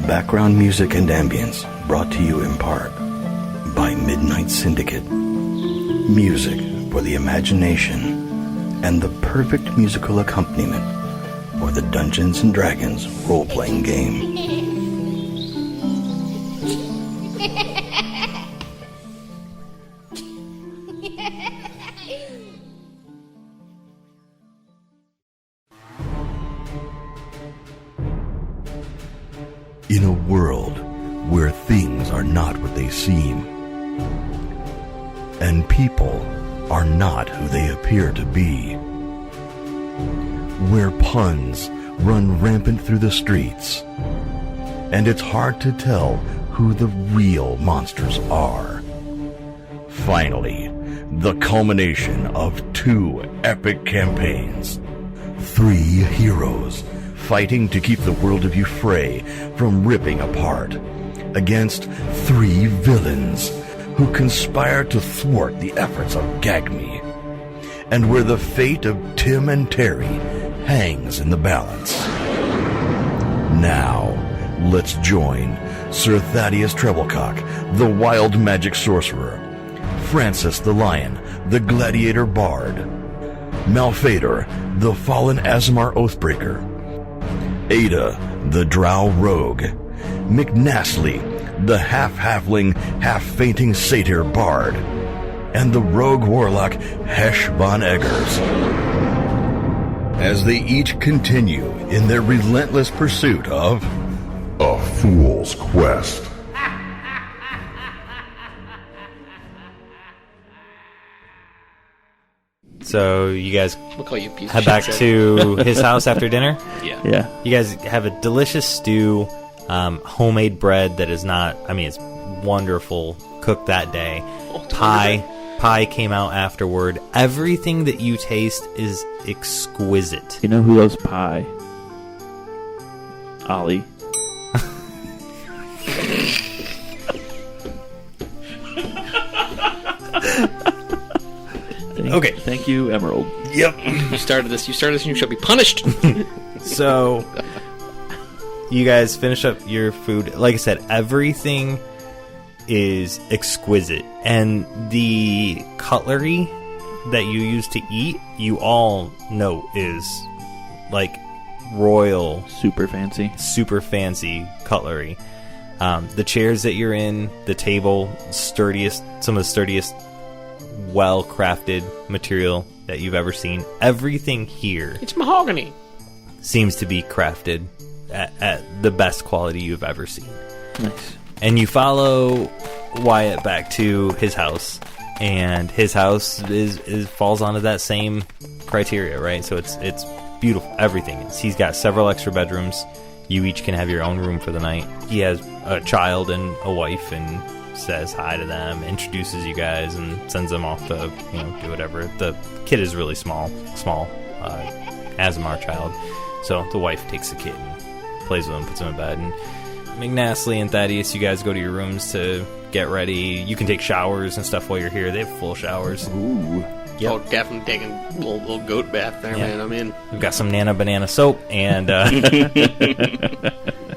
Background music and ambience brought to you in part by Midnight Syndicate. Music for the imagination and the perfect musical accompaniment for the Dungeons & Dragons role-playing game. In a world where things are not what they seem, and people are not who they appear to be, where puns run rampant through the streets, and it's hard to tell who the real monsters are. Finally, the culmination of 2 epic campaigns. 3 heroes fighting to keep the world of Euphrae from ripping apart, against 3 villains who conspire to thwart the efforts of Gagme, and where the fate of Tim and Terry hangs in the balance. Now, let's join Sir Thadeus Trebilcock, the wild magic sorcerer, Francis the Lion, the gladiator bard, Malphaedor, the fallen Aasimar Oathbreaker, Ayda, the drow rogue, Nastly, the half-halfling, half-fainting satyr bard, and the rogue warlock Hesh von Eggars, as they each continue in their relentless pursuit of a fool's quest. So you guys We'll call you piece head of back shit. to his house after dinner? Yeah. You guys have a delicious stew, homemade bread that is not, it's wonderful, cooked that day. Pie came out afterward. Everything that you taste is exquisite. You know who loves pie? Ollie. Okay. Thank you, Emerald. Yep. You started this and you shall be punished. So, you guys finish up your food. Like I said, everything is exquisite. And the cutlery that you use to eat, you all know is like royal, Super fancy. super fancy cutlery. The chairs that you're in, the table, some of the sturdiest, well-crafted material that you've ever seen. Everything here It's mahogany. seems to be crafted at the best quality you've ever seen. Nice. And you follow Wyatt back to his house, and his house falls onto that same criteria, right? So it's beautiful. Everything. He's got several extra bedrooms. You each can have your own room for the night. He has a child and a wife, and says hi to them, introduces you guys, and sends them off to do whatever. The kid is really small, Aasimar child. So the wife takes the kid and plays with him, puts him in bed, and Nastly and Thadeus, you guys go to your rooms to get ready. You can take showers and stuff while you're here. They have full showers. Ooh. Yep. Oh, definitely taking a little goat bath there, Yeah. man. I'm in. We've got some Nana Banana soap and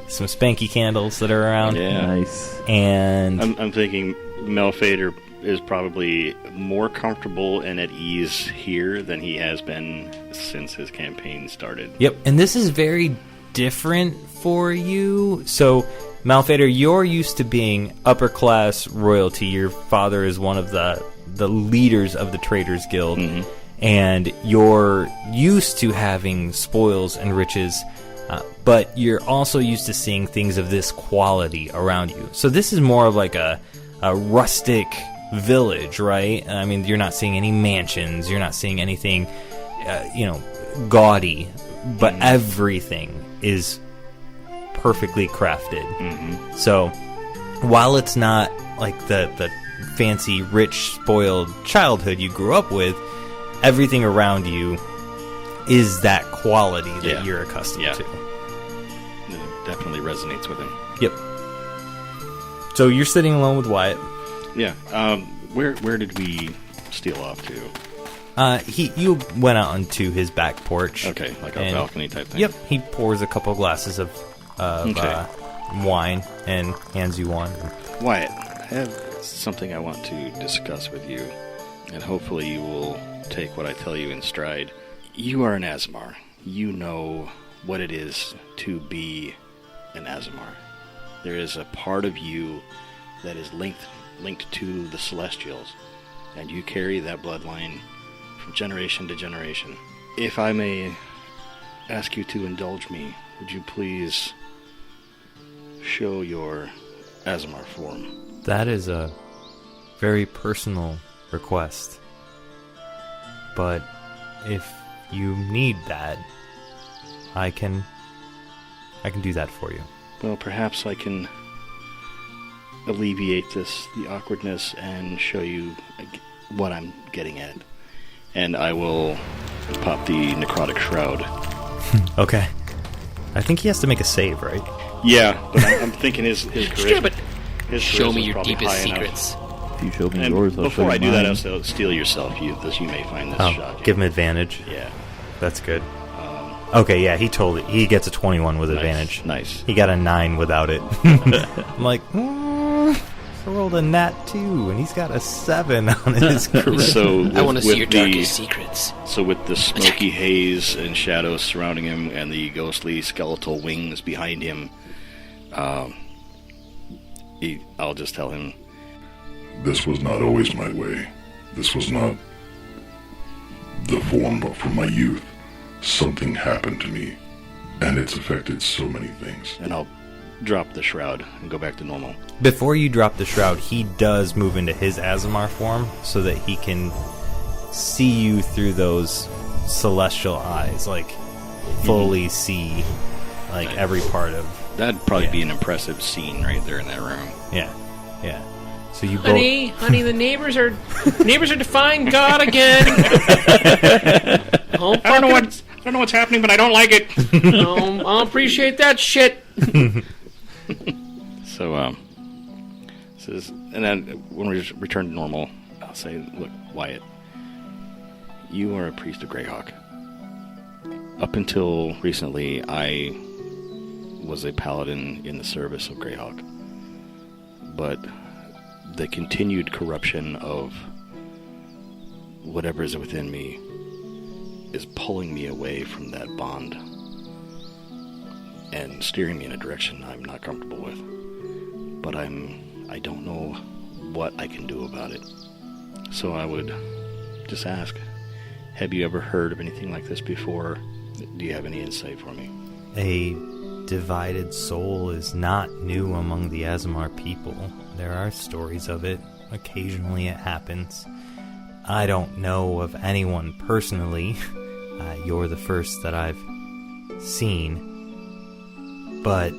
some Spanky candles that are around. Yeah. Nice. And I'm thinking Malphaedor is probably more comfortable and at ease here than he has been since his campaign started. Yep, and this is very different for you. So, Malphaedor, you're used to being upper class royalty. Your father is one of the leaders of the Traders Guild, and you're used to having spoils and riches, but you're also used to seeing things of this quality around you. So this is more of like a rustic village, right? I mean, you're not seeing any mansions, you're not seeing anything, gaudy, but everything is perfectly crafted. So while it's not like the fancy, rich, spoiled childhood you grew up with, everything around you is that quality that you're accustomed to. It definitely resonates with him. Yep. So you're sitting alone with Wyatt. Yeah. Where did we steal off to? You went out onto his back porch. Okay, like a balcony type thing. Yep. He pours a couple glasses of wine and hands you one. Wyatt, I have something I want to discuss with you, and hopefully you will take what I tell you in stride. You are an Aasimar. You know what it is to be an Aasimar. There is a part of you that is linked to the Celestials, and you carry that bloodline from generation to generation. If I may ask you to indulge me, would you please show your Aasimar form? That is a very personal request. But if you need that, I can do that for you. Well, perhaps I can alleviate the awkwardness and show you what I'm getting at. And I will pop the necrotic shroud. Okay. I think he has to make a save, right? Yeah, but I'm thinking his charisma. Sure, but his show charisma's me your probably deepest high enough. secrets. If you show me And yours, I'll before show I you do that, mine. I'll steal yourself. You may find this Oh, shocking. give him advantage. Yeah. That's good. Okay, yeah, he gets a 21 with advantage. Nice. He got a 9 without it. I'm like, I rolled a nat 2, and he's got a 7 on his charisma. So I want to see with your darkest secrets. So with the smoky haze and shadows surrounding him and the ghostly skeletal wings behind him, I'll just tell him, This was not always my way. This was not the form from my youth. Something happened to me, and it's affected so many things. and I'll drop the shroud and go back to normal. Before you drop the shroud, he does move into his Aasimar form so that he can see you through those celestial eyes, like fully see like every part of. That'd probably Yeah. be an impressive scene right there in that room. Yeah. So you Honey, the neighbors are defying God again. Oh, I don't know what's happening, but I don't like it. I'll appreciate that shit. So, says, and then when we return to normal, I'll say, look, Wyatt, you are a priest of Greyhawk. Up until recently, I was a paladin in the service of Greyhawk. But the continued corruption of whatever is within me is pulling me away from that bond and steering me in a direction I'm not comfortable with. But I don't know what I can do about it. So I would just ask, have you ever heard of anything like this before? Do you have any insight for me? A divided soul is not new among the Aasimar people. There are stories of it. Occasionally it happens. I don't know of anyone personally. You're the first that I've seen. But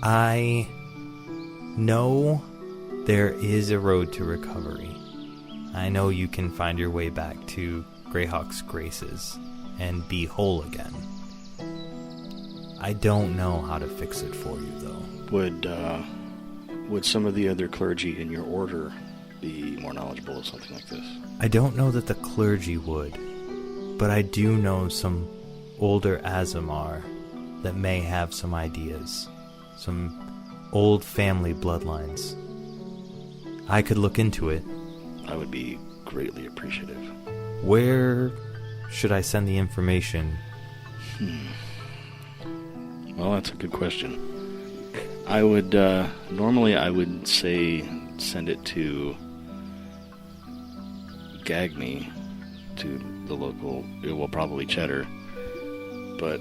I know there is a road to recovery. I know you can find your way back to Greyhawk's graces and be whole again. I don't know how to fix it for you, though. Would some of the other clergy in your order be more knowledgeable of something like this? I don't know that the clergy would, but I do know some older Aasimar that may have some ideas, some old family bloodlines. I could look into it. I would be greatly appreciative. Where should I send the information? Well, that's a good question. I would, normally I would say send it to Gagme, to the local, well, probably Cheddar, but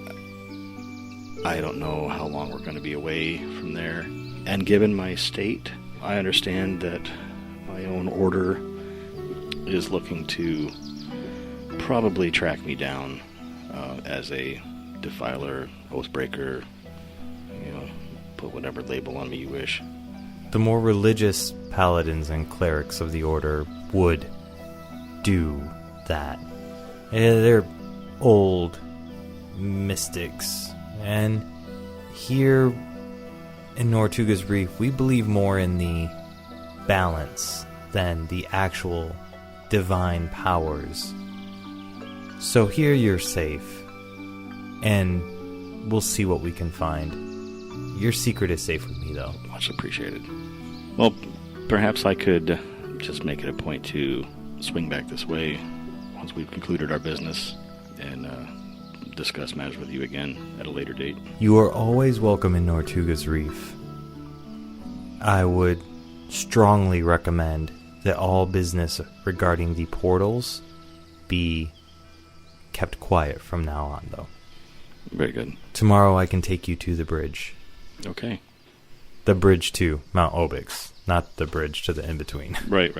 I don't know how long we're going to be away from there. And given my state, I understand that my own order is looking to probably track me down as a defiler, oathbreaker, put whatever label on me you wish. The more religious paladins and clerics of the order would do that. They're old mystics, and here in Nortuga's Reef, we believe more in the balance than the actual divine powers. So here you're safe, and we'll see what we can find. Your secret is safe with me, though. Much appreciated. Well, perhaps I could just make it a point to swing back this way once we've concluded our business and discuss matters with you again at a later date. You are always welcome in Nortuga's Reef. I would strongly recommend that all business regarding the portals be kept quiet from now on, though. Very good. Tomorrow I can take you to the bridge. Okay. The bridge to Mount Obyx, not the bridge to the in-between. Right.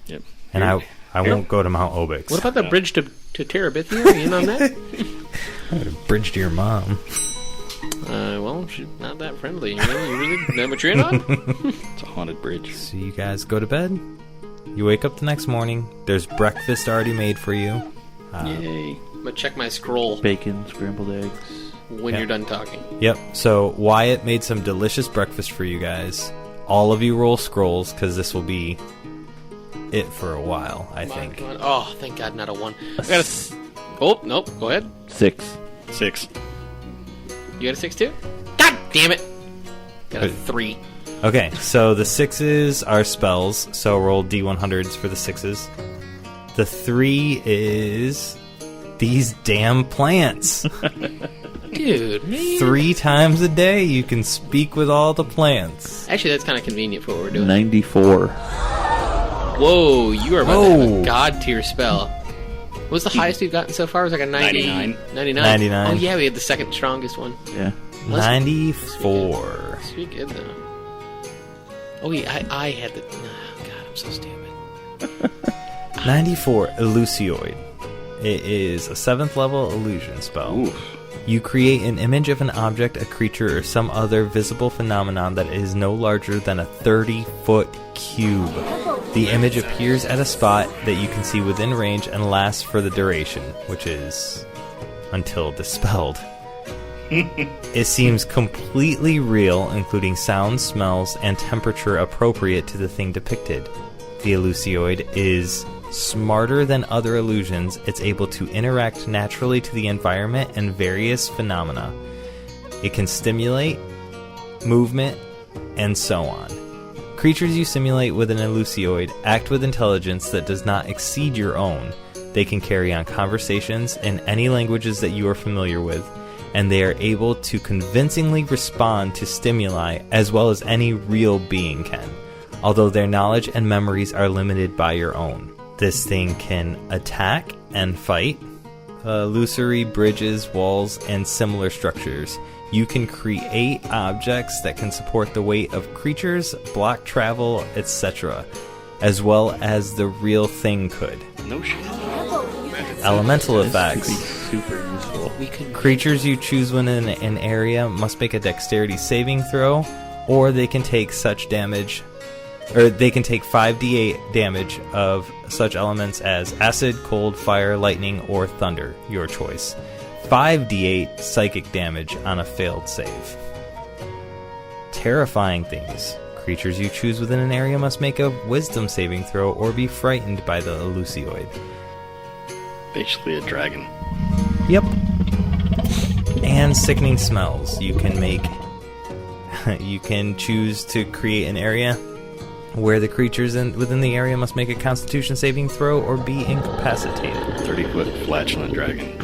Yep. And I won't go to Mount Obyx. What about the bridge to Terabithia? Are you in on that? Bridge to your mom. Well, she's not that friendly. You really that what you're in on? It's a haunted bridge. So you guys go to bed. You wake up the next morning. There's breakfast already made for you. Yay. I'm gonna check my scroll Bacon, scrambled eggs. when you're done talking. Yep. So Wyatt made some delicious breakfast for you guys. All of you roll scrolls, because this will be it for a while, I think. Come on. Oh, thank God, not a 1. I got a... Oh, nope. Go ahead. 6. 6. You got a 6 too? God damn it! Got a 3. Okay, so the 6s are spells, so roll D100s for the 6s. The 3 is these damn plants. Dude, man. 3 times a day you can speak with all the plants. Actually, that's kind of convenient for what we're doing. 94. Whoa, you are about to have a god tier spell. What's the highest we've gotten so far? It was like a 99. 99. Oh, yeah, we had the second strongest one. Yeah. 94. Sweet good, though. Oh, yeah, I had the... Oh, God, I'm so stupid. 94, Illusioid. It is a 7th level illusion spell. Oof. You create an image of an object, a creature, or some other visible phenomenon that is no larger than a 30-foot cube. The image appears at a spot that you can see within range and lasts for the duration, which is until dispelled. It seems completely real, including sounds, smells, and temperature appropriate to the thing depicted. The Illusioid is smarter than other illusions. It's able to interact naturally to the environment and various phenomena. It can stimulate movement and so on. Creatures you simulate with an Illusioid act with intelligence that does not exceed your own. They can carry on conversations in any languages that you are familiar with, and they are able to convincingly respond to stimuli as well as any real being can, although their knowledge and memories are limited by your own. This thing can attack and fight, illusory bridges, walls, and similar structures. You can create objects that can support the weight of creatures, block travel, etc., as well as the real thing could. No shit. Elemental This effects. could be super useful. We could... Creatures you choose within an area must make a dexterity saving throw, or they can take such damage, or they can take 5d8 damage of such elements as acid, cold, fire, lightning, or thunder, your choice. 5d8 psychic damage on a failed save. Terrifying things. Creatures you choose within an area must make a wisdom saving throw or be frightened by the Illusioid. Basically a dragon. Yep. And sickening smells. You can make... you can choose to create an area where the creatures within the area must make a constitution saving throw or be incapacitated. 30-foot flatulent dragon.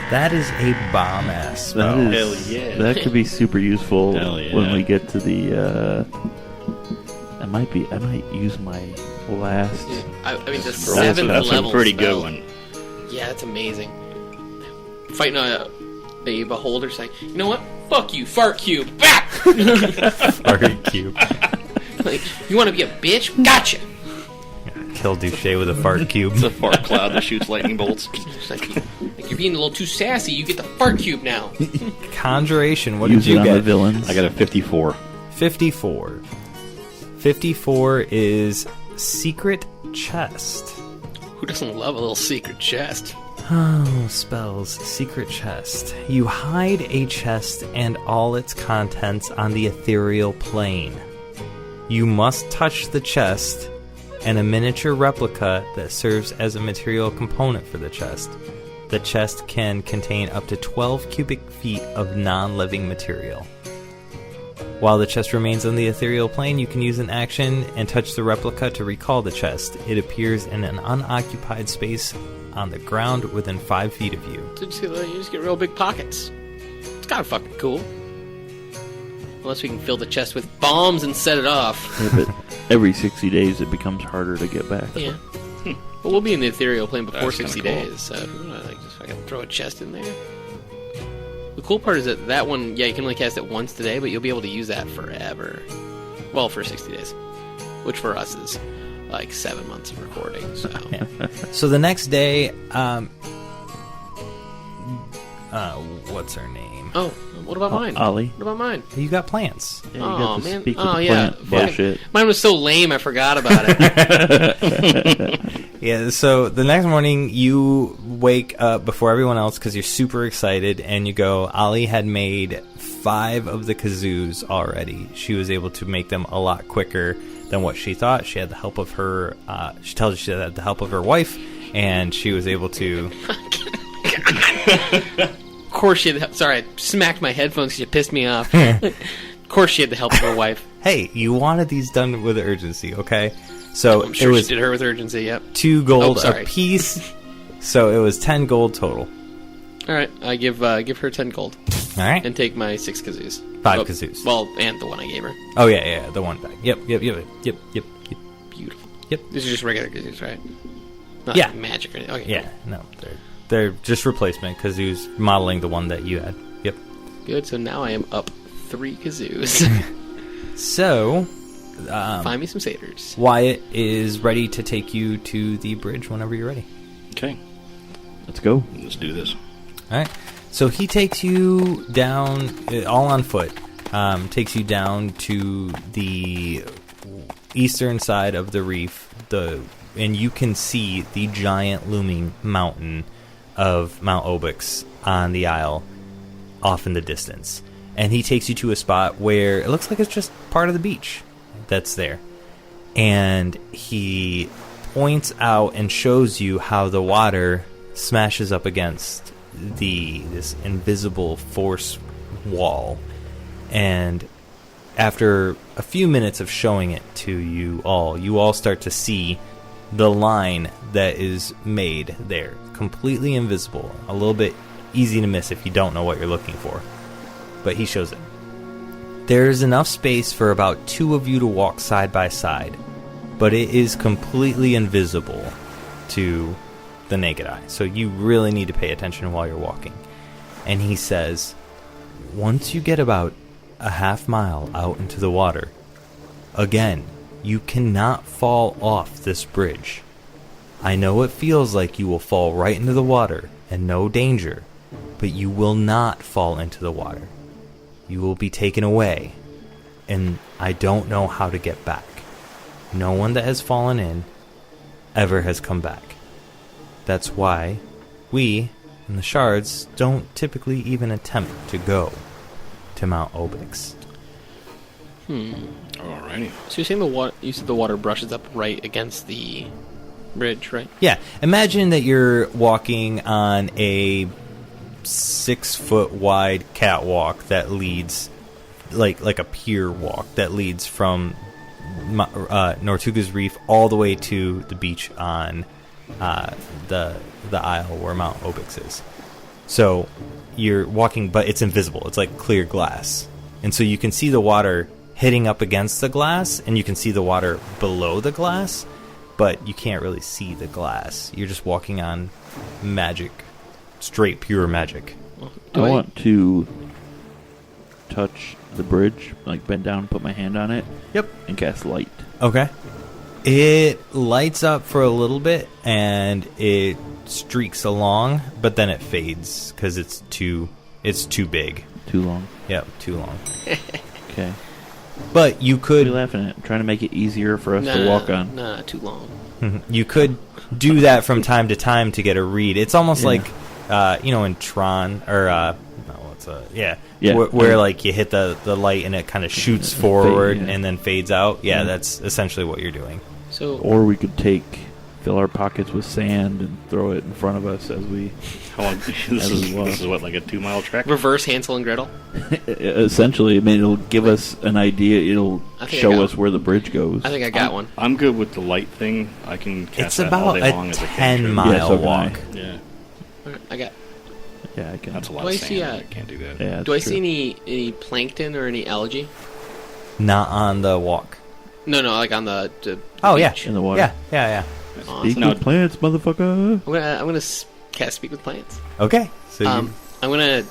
That is a bomb-ass spell. That is, Hell yeah. That could be super useful Hell yeah. when we get to the. I might use my last. I mean, the That's 7th level a pretty spell. good one. Yeah, that's amazing. Fighting a beholder saying, you know what? Fuck you, fart cube. Back! Fart cube. Like, you want to be a bitch? Gotcha! Kill Duche with a fart cube. It's a fart cloud that shoots lightning bolts. It's like you're being a little too sassy. You get the fart cube now. Conjuration, what Use did it you on the get? villains. I got a 54. 54. 54 is Secret Chest. Who doesn't love a little secret chest? Oh, spells. Secret chest. You hide a chest and all its contents on the ethereal plane. You must touch the chest and a miniature replica that serves as a material component for the chest. The chest can contain up to 12 cubic feet of non-living material. While the chest remains on the ethereal plane, you can use an action and touch the replica to recall the chest. It appears in an unoccupied space on the ground within 5 feet of you. So you just get real big pockets. It's kind of fucking cool. Unless we can fill the chest with bombs and set it off. Yeah, but every 60 days it becomes harder to get back. Yeah. But we'll be in the ethereal plane before That's 60 kinda cool. days, so if we want to just fucking throw a chest in there. The cool part is that one, yeah, you can only cast it once today, but you'll be able to use that forever. Well, for 60 days. Which for us is like 7 months of recording, so. Yeah. So the next day, what's her name? Oh, what about mine? Ollie. What about mine? You got plants. Yeah, you Oh, got to man. speak with Oh, the yeah. plant Fucking- bullshit. Mine was so lame, I forgot about it. Yeah, so the next morning you wake up before everyone else because you're super excited, and you go, Ollie had made 5 of the kazoos already. She was able to make them a lot quicker than what she thought. She had the help of her, she tells you she had the help of her wife, and she was able to... Of course she had the help. Sorry, I smacked my headphones because you pissed me off. Of course she had the help of her wife. Hey, you wanted these done with urgency, okay? So I'm sure it was she did her with urgency, yep. 2 gold Oh, sorry. a piece, so it was 10 gold total. Alright, I give her 10 gold. All right? And take my 6 kazoos. 5 Oh, kazoos. Well, and the one I gave her. Oh, yeah, the one back. Yep. Beautiful. Yep. These are just regular kazoos, right? Not Yeah. like magic or anything. Okay, Yeah, no, they're just replacement because he was modeling the one that you had. Yep. cool. Good, so now I am up 3 kazoos. So, Find me some satyrs. Wyatt is ready to take you to the bridge whenever you're ready. Okay, Let's go. let's do this. All right. So he takes you down, all on foot. Takes you down to the eastern side of the reef. And you can see the giant looming mountain of Mount Obyx on the isle, off in the distance. And he takes you to a spot where it looks like it's just part of the beach that's there. And he points out and shows you how the water smashes up against this invisible force wall. And after a few minutes of showing it to you all start to see the line that is made there. Completely invisible. A little bit easy to miss if you don't know what you're looking for. But he shows it. There's enough space for about 2 of you to walk side by side, but it is completely invisible to the naked eye. So you really need to pay attention while you're walking. And he says, once you get about a half mile out into the water, again, you cannot fall off this bridge. I know it feels like you will fall right into the water and no danger, but you will not fall into the water. You will be taken away, and I don't know how to get back. No one that has fallen in ever has come back. That's why we, in the Shards, don't typically even attempt to go to Mount Obyx. Alrighty. So you're saying you said the water brushes up right against the bridge, right? Yeah, imagine that you're walking on a 6-foot wide catwalk that leads, like a pier walk that leads from Nortuga's Reef all the way to the beach on the isle where Mount Obyx is. So you're walking, but it's invisible. It's like clear glass, and so you can see the water hitting up against the glass, and you can see the water below the glass, but you can't really see the glass. You're just walking on magic. Straight, pure magic. I want to touch the bridge, like bend down and put my hand on it. Yep. And cast light. Okay. It lights up for a little bit, and it streaks along, but then it fades, because it's too big. Too long. Yep, too long. Okay. But you What are you could laughing at? I'm trying to make it easier for us to walk on. Nah, too long. you could do that from time to time to get a read. It's almost Yeah. like in Tron, or Yeah. where like you hit the light and it kind of shoots forward yeah. and then fades out. Yeah, Yeah. that's essentially what you're doing. So Or we could take fill our pockets with sand and throw it in front of us as we... How long? This is what, like a 2-mile trek? Reverse Hansel and Gretel. Essentially, I mean, it'll give us an idea. It'll show us where the bridge goes. I think I got one. I'm good with the light thing. I can cast It's that about all day a long as a 10-mile walk. Yeah. Alright, I got. Yeah, I can. That's a lot Do of I sand. see, I can't do that. Yeah, Do I that's see true. any plankton or any algae? Not on the walk. No, like on the Oh, yeah. beach. In the water. Yeah. Speak Now- with plants, motherfucker. I'm gonna cast Speak with Plants. Okay. So I'm gonna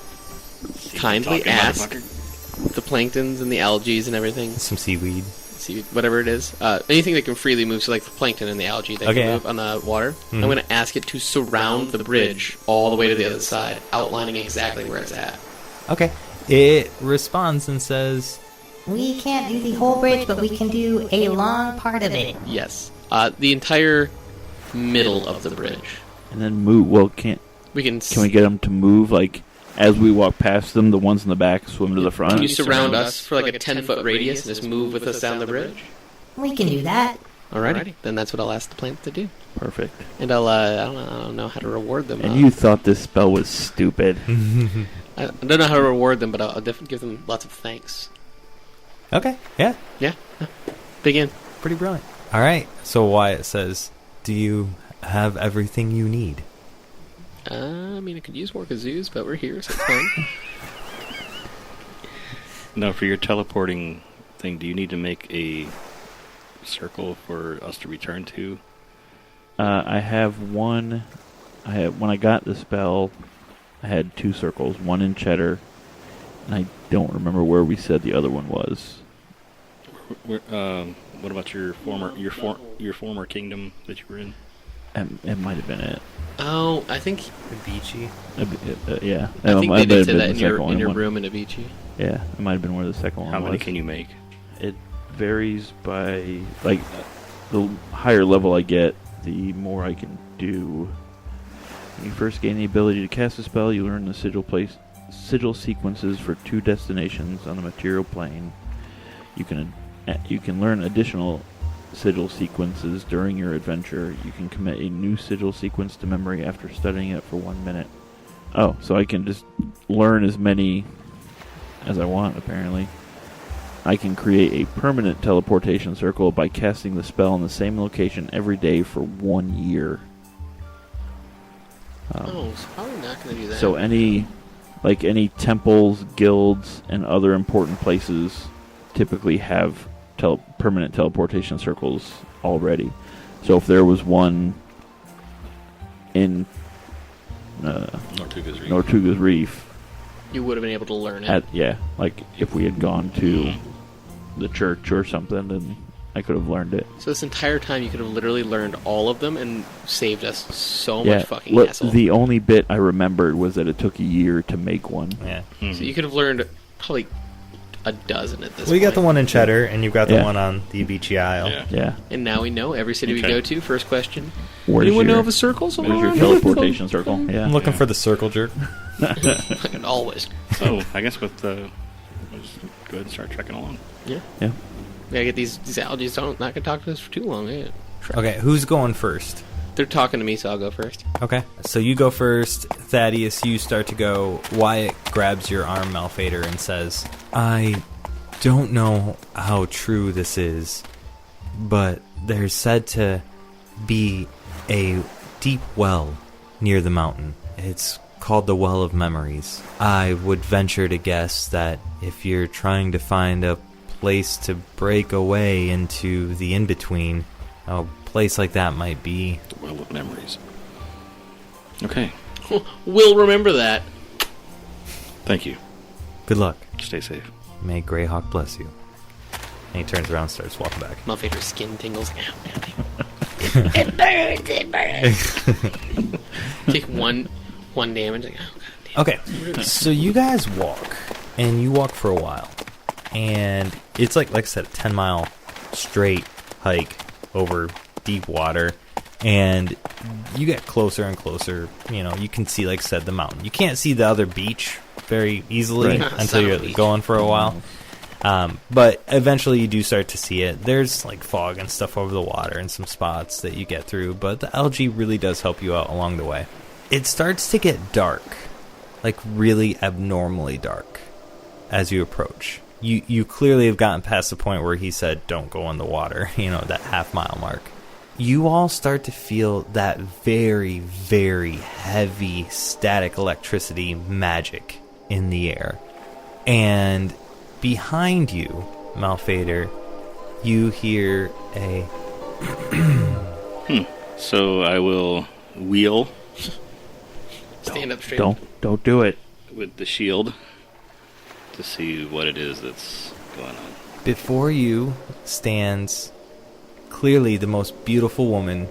kindly Talking ask motherfucker. the planktons and the algae and everything, some seaweed. see whatever it is, anything that can freely move, so like the plankton and the algae that Okay, can yeah. move on the water. Mhm. I'm gonna ask it to surround the bridge all the way to the other side, outlining exactly where it's at. Okay. It responds and says, We can't do the whole bridge, but we can do a long part of it. Yes, the entire middle of the bridge. And then move. Well, can we get them to move, like, as we walk past them, the ones in the back swim to the front? Can you surround us for like a 10-foot radius and just move with us down the bridge? We can do that. Alrighty, then that's what I'll ask the plant to do. Perfect. And I don't know how to reward them. And you thought this spell was stupid. I don't know how to reward them, but I'll definitely give them lots of thanks. okay, yeah, Yeah. Begin. pretty brilliant. All right. So Wyatt says, do you have everything you need? I mean, I could use more kazoos, but we're here, so it's fine. No, for your teleporting thing, do you need to make a circle for us to return to? I have one. When I got the spell, I had 2 circles, one in Cheddar, and I don't remember where we said the other one was. What about your former kingdom that you were in? It might have been it. Oh, I think Beachy. Yeah. I think It they might did have say been that the in second your one. room in Abici. Yeah, it might have been where the second one How was. many can you make? It varies by, like, the higher level I get, the more I can do. When you first gain the ability to cast a spell, you learn the sigil sequences for 2 destinations on the material plane. You can learn additional sigil sequences during your adventure. You can commit a new sigil sequence to memory after studying it for 1 minute. Oh, so I can just learn as many as I want, apparently. I can create a permanent teleportation circle by casting the spell in the same location every day for 1 year. It's probably not going to do that. So any temples, guilds, and other important places typically have permanent teleportation circles already. So if there was one in Nortuga's Reef, you would have been able to learn it. like if we had gone to the church or something, then I could have learned it. So this entire time, you could have literally learned all of them and saved us so much fucking hassle. The only bit I remembered was that it took a year to make one. Yeah. So you could have learned probably a dozen at this Well, you point. got the one in Cheddar, and you've got the Yeah. one on the Beachy Isle. Yeah. Yeah. And now we know every city we Okay. go to. First question: Where's anyone your, know of a circle somewhere? where's your around here? teleportation circle? Yeah. I'm looking for the circle jerk. Fucking always. So I guess let's go ahead and start trekking along. Yeah. Yeah. We gotta get these algae. Not gonna talk to us for too long. Yeah. Okay, who's going first? They're talking to me, so I'll go first. Okay, so you go first. Thaddeus, you start to go. Wyatt grabs your arm, Malphaedor, and says, I don't know how true this is, but there's said to be a deep well near the mountain. It's called the Well of Memories. I would venture to guess that if you're trying to find a place to break away into the in-between, a place like that might be. The Well of Memories. Okay. We'll remember that. Thank you. Good luck. Stay safe. May Greyhawk bless you. And he turns around and starts walking back. Malphaedor's skin tingles. It burns, it burns. Take one damage. Like, oh, God damn. Okay, so you guys walk, and you walk for a while. And it's like I said, a 10-mile straight hike over deep water. And you get closer and closer. You know, you can see, like I said, the mountain. You can't see the other beach very easily Right. until you're Beach. going for a while. But eventually you do start to see it. There's like fog and stuff over the water and some spots that you get through, but the algae really does help you out along the way. It starts to get dark, like really abnormally dark as you approach. You clearly have gotten past the point where he said, don't go in the water, that half-mile mark. You all start to feel that very, very heavy static electricity magic in the air. And behind you, Malphaedor, you hear a... So I will wheel. Stand up straight. Don't do it. With the shield to see what it is that's going on. Before you stands clearly the most beautiful woman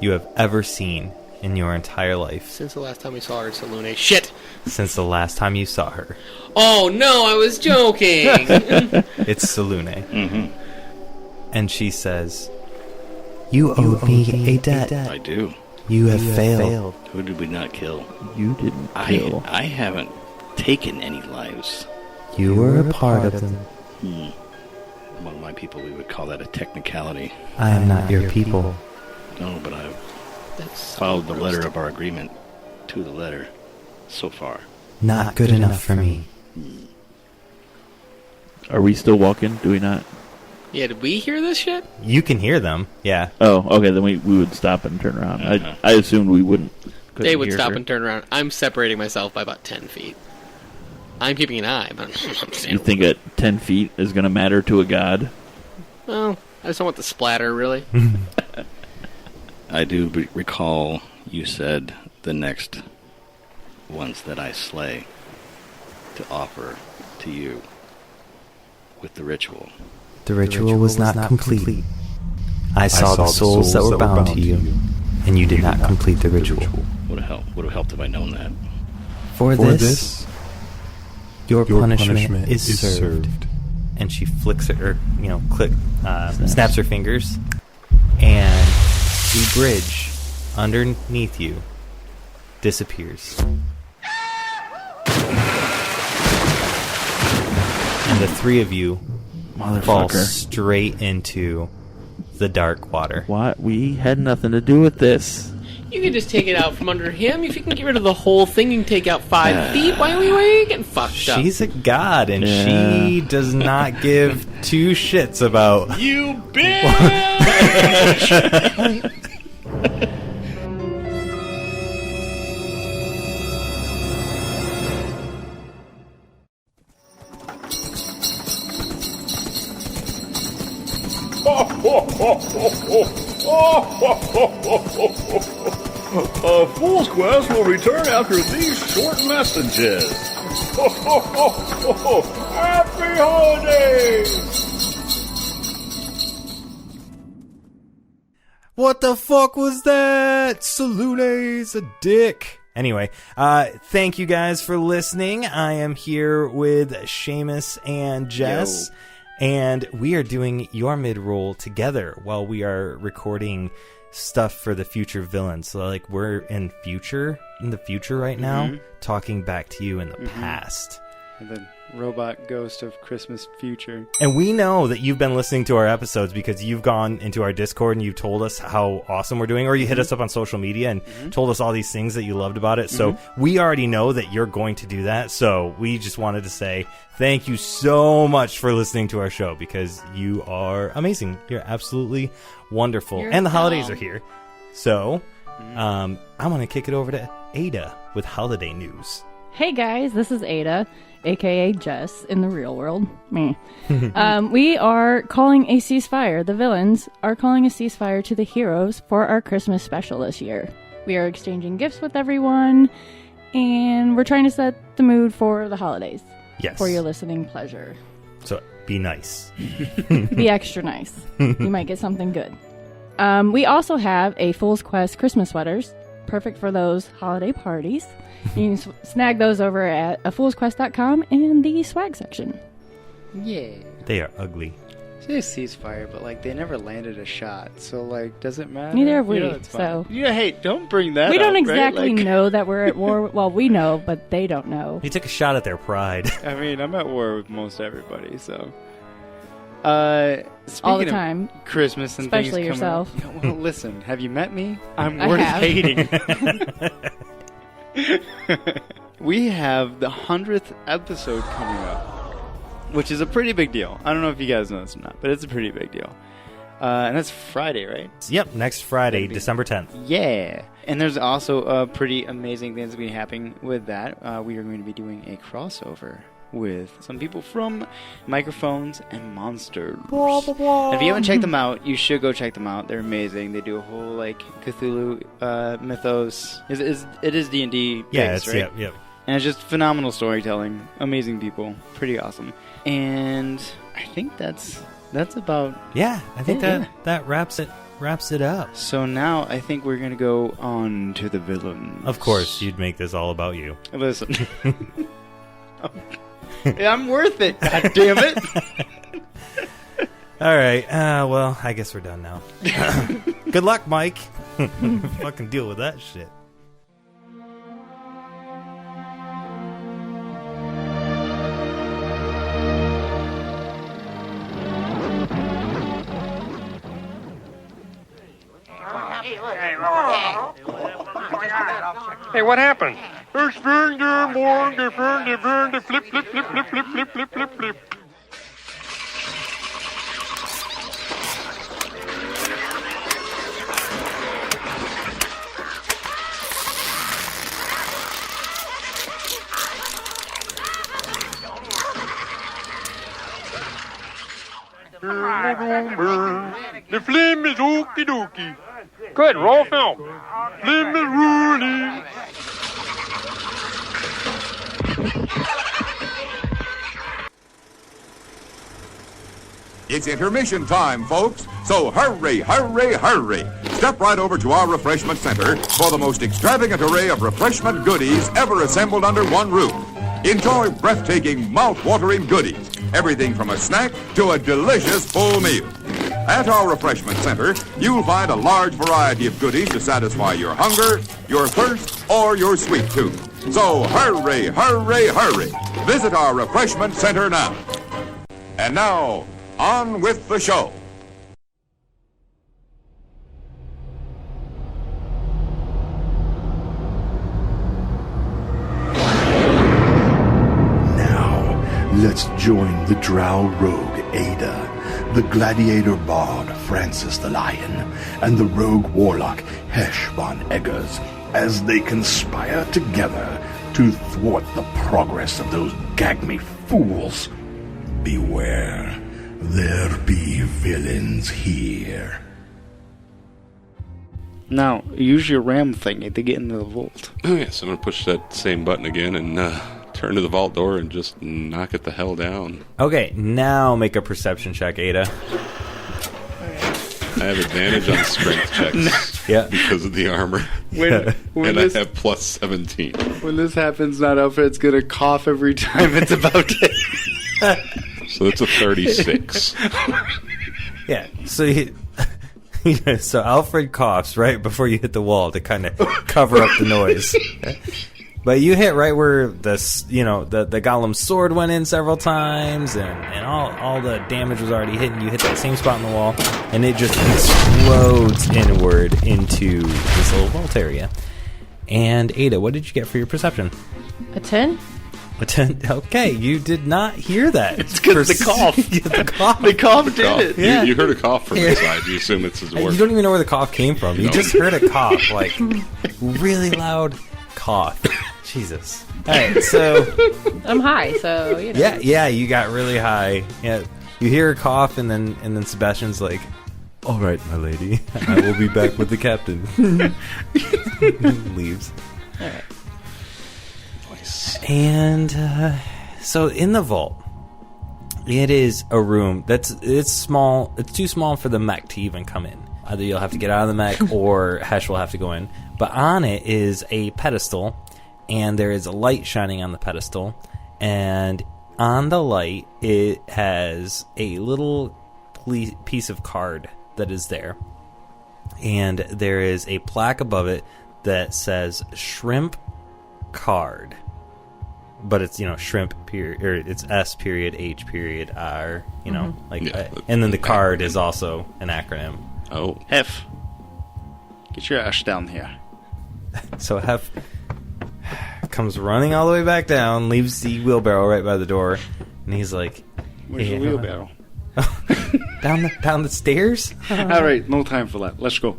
you have ever seen in your entire life. Since the last time we saw her, it's Salune. Shit! Since the last time you saw her. Oh, no, I was joking! It's Salune. Mm-hmm. And she says, You owe me a debt. I do. You have failed. Who did we not kill? You didn't kill. I haven't taken any lives. You were a part of them. Among my people, we would call that a technicality. I am not your people. No, but I've followed the letter of our agreement to the letter so far. Not good enough for me. Are we still walking? Do we not? Yeah, did we hear this shit? You can hear them, yeah. Oh, okay, then we would stop and turn around. Uh-huh. I assumed we wouldn't. They would stop and turn around. I'm separating myself by about 10 feet. I'm keeping an eye, but You think at 10 feet is going to matter to a god? Well, I just don't want the splatter, really. I do recall you said the next ones that I slay to offer to you with the ritual. The ritual was not complete. I saw the souls that were bound to you, and you did not complete the ritual. Would have helped if I'd known that. For this, your punishment is served. And she flicks her, snaps her fingers, and the bridge underneath you disappears. And the three of you fall straight into the dark water. What? We had nothing to do with this. You can just take it out from under him. If you can get rid of the whole thing, you can take out 5 feet. Why are we getting fucked up? She's a god, and she does not give two shits about... You bitch! A fool's quest will return after these short messages. Happy holidays! What the fuck was that? Salune's a dick. Anyway, thank you guys for listening. I am here with Shamas and Jess. Yo. And we are doing your mid-roll together while we are recording stuff for the future villains. So, like, we're in the future right now, talking back to you in the past. And then robot ghost of Christmas future. And we know that you've been listening to our episodes because you've gone into our Discord and you've told us how awesome we're doing, or you hit us up on social media and told us all these things that you loved about it. So we already know that you're going to do that. So we just wanted to say thank you so much for listening to our show because you are amazing. You're absolutely wonderful. And the holidays are here. So I'm going to kick it over to Ayda with holiday news. Hey guys, this is Ayda, aka Jess in the real world. Me. We are calling a ceasefire. The villains are calling a ceasefire to the heroes for our Christmas special this year. We are exchanging gifts with everyone, and we're trying to set the mood for the holidays. Yes. For your listening pleasure. So be nice. Be extra nice. You might get something good. We also have a Fool's Quest Christmas sweaters, perfect for those holiday parties. You can snag those over at afoolsquest.com in the swag section. Yeah. They are ugly. Say ceasefire, but like they never landed a shot, so like does it matter? Neither have we. It's fine. So yeah, hey, don't bring that. We don't up, exactly right? Like, know that we're at war. Well, we know, but they don't know. He took a shot at their pride. I mean, I'm at war with most everybody, so Speaking All the of time. Christmas and Especially things yourself. coming up, well, listen, have you met me? I'm I worth have. hating. We have the 100th episode coming up, which is a pretty big deal. I don't know if you guys know this or not, but it's a pretty big deal. And that's Friday, right? Yep, next Friday, December 10th. Yeah. And there's also pretty amazing things going to be happening with that. We are going to be doing a crossover with some people from Microphones and Monsters. And if you haven't checked them out, you should go check them out. They're amazing. They do a whole like Cthulhu mythos. It is D&D based, right? Yep. And it's just phenomenal storytelling. Amazing people. Pretty awesome. And I think that's about... Yeah, I think that wraps it up. So now I think we're going to go on to the villains. Of course, you'd make this all about you. Listen. I'm worth it, god damn it. All right, well, I guess we're done now. Good luck, Mike. Fucking deal with that shit. Hey, what happened? Flip, flip, flip, flip, flip, flip, flip, flip, flip. The flame is okie dokie. Good, roll film. Flame is ruling. It's intermission time, folks. So hurry, hurry, hurry. Step right over to our refreshment center for the most extravagant array of refreshment goodies ever assembled under one roof. Enjoy breathtaking, mouth-watering goodies. Everything from a snack to a delicious full meal. At our refreshment center, you'll find a large variety of goodies to satisfy your hunger, your thirst, or your sweet tooth. So hurry, hurry, hurry. Visit our refreshment center now. And now, on with the show. Now, let's join the drow rogue Ayda, the gladiator bard Francis the Lion, and the rogue warlock Hesh von Eggars as they conspire together to thwart the progress of those gag-me fools. Beware. There be villains here. Now, use your ram thingy to get into the vault. Oh, yes, I'm going to push that same button again and turn to the vault door and just knock it the hell down. Okay, now make a perception check, Ayda. I have advantage on strength checks because of the armor. When I have plus 17. When this happens, not Alfred's going to cough every time it's about to... So that's a 36. Yeah, so so Alfred coughs right before you hit the wall to kind of cover up the noise. But you hit right where the golem's sword went in several times, and all the damage was already hitting. You hit that same spot on the wall, and it just explodes inward into this little vault area. And Ayda, what did you get for your perception? A 10? A 10? Okay, you did not hear that. It's because the cough. The cough. The cough did it. Yeah. You heard a cough from inside. You assume it's his work. You don't even know where the cough came from. You just heard a cough, like really loud cough. Jesus. All right, so I'm high, so you know. Yeah, you got really high. Yeah, you hear a cough, and then Sebastian's like, "All right, my lady, I will be back with the captain." Leaves. All right. Nice. And so in the vault, it is a room it's small. It's too small for the mech to even come in. Either you'll have to get out of the mech, or Hesh will have to go in. But on it is a pedestal. And there is a light shining on the pedestal, and on the light it has a little piece of card that is there, and there is a plaque above it that says S.H.R.I.M.P card. but it's shrimp period, or it's S.H.R., and then the card is also an acronym. Oh, Hef, get your ass down here. So Hef comes running all the way back down, leaves the wheelbarrow right by the door, and he's like, "Where's the wheelbarrow?" down the stairs. All right, no time for that. Let's go.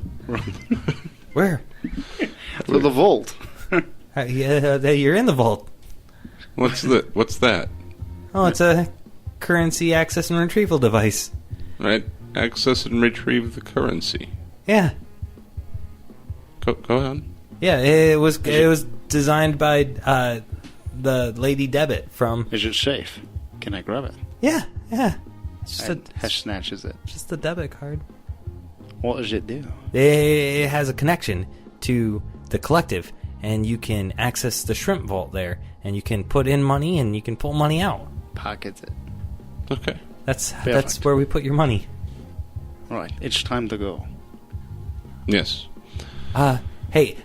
Where? To the vault. You're in the vault. What's that? Oh, it's a currency access and retrieval device. Right, access and retrieve the currency. Yeah. Go on. Yeah, it was designed by the Lady Debit from. Is it safe? Can I grab it? Yeah. Hesh snatches it. Just the debit card. What does it do? It has a connection to the collective, and you can access the shrimp vault there, and you can put in money and you can pull money out. Pockets it. Okay. That's where we put your money. All right, it's time to go. Yes. Hey,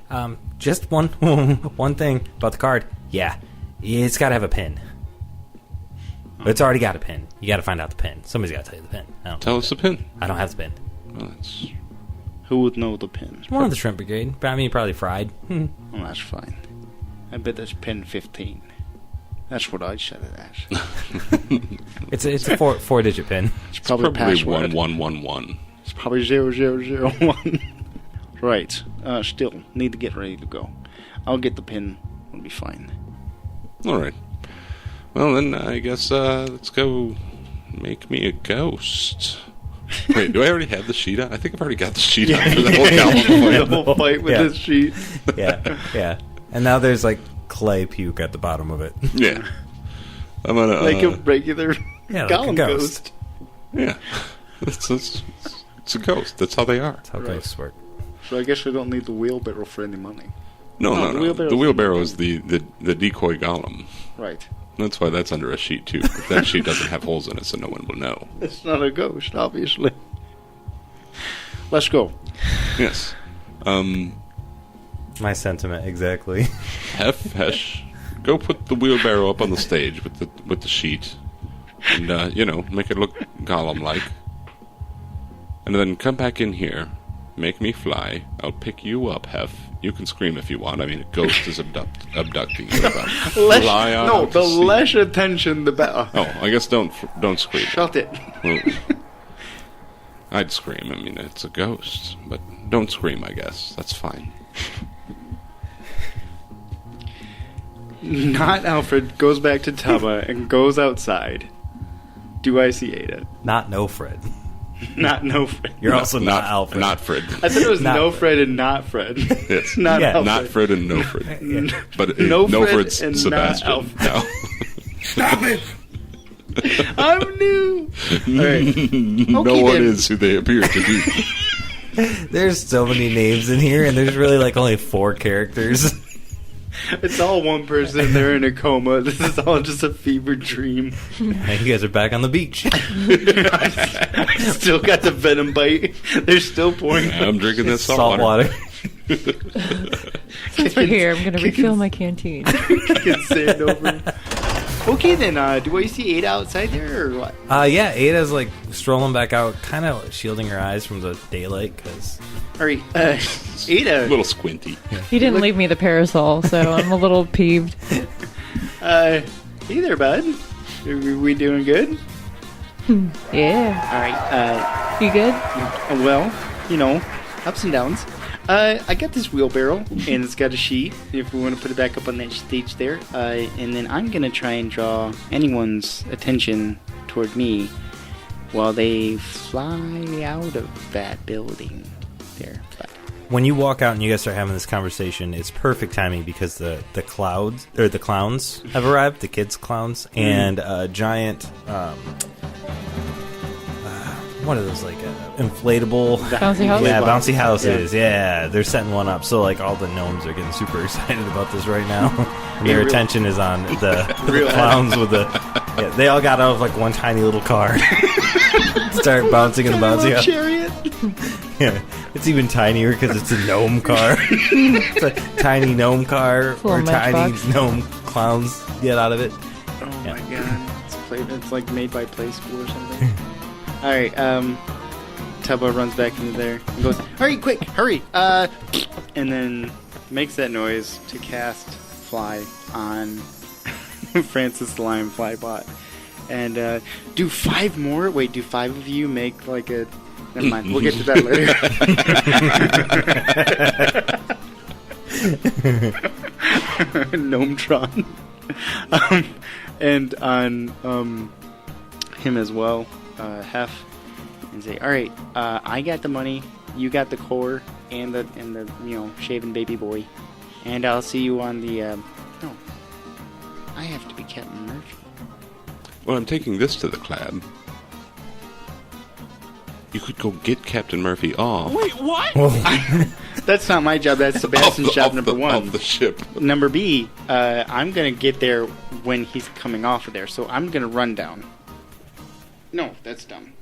just one thing about the card. Yeah, it's got to have a pin. It's already got a pin. You got to find out the pin. Somebody's got to tell you the pin. Tell us the pin. I don't have the pin. Well, that's... Who would know the pin? One of the Shrimp Brigade. But I mean, probably fried. Well, that's fine. I bet that's pin 15. That's what I'd set it as. It's a four-digit pin. It's probably password. 1111. It's probably 0001. Right. Still, need to get ready to go. I'll get the pin. It'll be fine. All right. Well, then I guess let's go make me a ghost. Wait, do I already have the sheet on? I think I've already got the sheet on for the whole golem. The whole fight with this sheet. Yeah. And now there's like clay puke at the bottom of it. Yeah. I'm gonna like a regular golem like a ghost. Yeah. It's a ghost. That's how they are. That's how ghosts work. So I guess we don't need the wheelbarrow for any money. No. The wheelbarrow is the decoy golem. Right. That's why that's under a sheet, too. But that sheet doesn't have holes in it, so no one will know. It's not a ghost, obviously. Let's go. Yes. My sentiment, exactly. Hesh, go put the wheelbarrow up on the stage with the sheet. And, make it look golem-like. And then come back in here. Make me fly. I'll pick you up, Hef. You can scream if you want. I mean, a ghost is abducting you. Fly on the less attention, the better. Oh, I guess don't scream. Shut it. Well, I'd scream. I mean, it's a ghost. But don't scream, I guess. That's fine. Not Alfred goes back to Tubba and goes outside. Do I see Ayda? Not no Fred. Not no Fred. You're also not Alfred. Not Fred. I thought it was no Fred and not Fred. Yes. Not Alfred. Not Fred and no Fred. Yeah. But no Fred's and Sebastian. Not Alfred. No. Stop it! I'm new. All right. No one is who they appear to be. There's so many names in here, and there's really like only 4 characters. It's all one person. They're in a coma. This is all just a fever dream. And you guys are back on the beach. I still got the venom bite. They're still pouring. Yeah, I'm drinking this salt water. Since we're here, I'm going to refill my canteen. Get sand over. Okay, then, do I see Ayda outside there, or what? Yeah, Ada's, like, strolling back out, kind of shielding her eyes from the daylight, because... Alright, Ayda... A little squinty. He didn't leave me the parasol, so I'm a little peeved. Hey there, bud. Are we doing good? Yeah. Alright, You good? Well, ups and downs. I got this wheelbarrow, and it's got a sheet, if we want to put it back up on that stage there. And then I'm going to try and draw anyone's attention toward me while they fly out of that building there. When you walk out and you guys start having this conversation, it's perfect timing because the clouds, or the clowns have arrived, the kids' clowns, and a giant... what are those, like, inflatable... Bouncy houses? Yeah, bouncy houses, yeah. They're setting one up, so, like, all the gnomes are getting super excited about this right now. And their attention is on the clowns with the... Yeah, they all got out of, like, one tiny little car. Start bouncing in the bouncy house. Chariot. Yeah, it's even tinier because it's a gnome car. It's a tiny gnome car or tiny gnome clowns get out of it. Oh my god. It's like made by Play School or something. Alright, Tubbo runs back into there and goes, hurry, quick, hurry! And then makes that noise to cast Fly on Francis the Lion Flybot. And do 5 more? Wait, do 5 of you make like a... Never mind, we'll get to that later. Gnometron. And on him as well, Hef, and say, all right, I got the money, you got the core, and the shaven baby boy, and I'll see you on the. No, I have to be Captain Murphy. Well, I'm taking this to the club. You could go get Captain Murphy off. Wait, what? That's not my job. That's Sebastian's job, number 1. Off the ship. Number B, I'm going to get there when he's coming off of there, so I'm going to run down. No, that's dumb.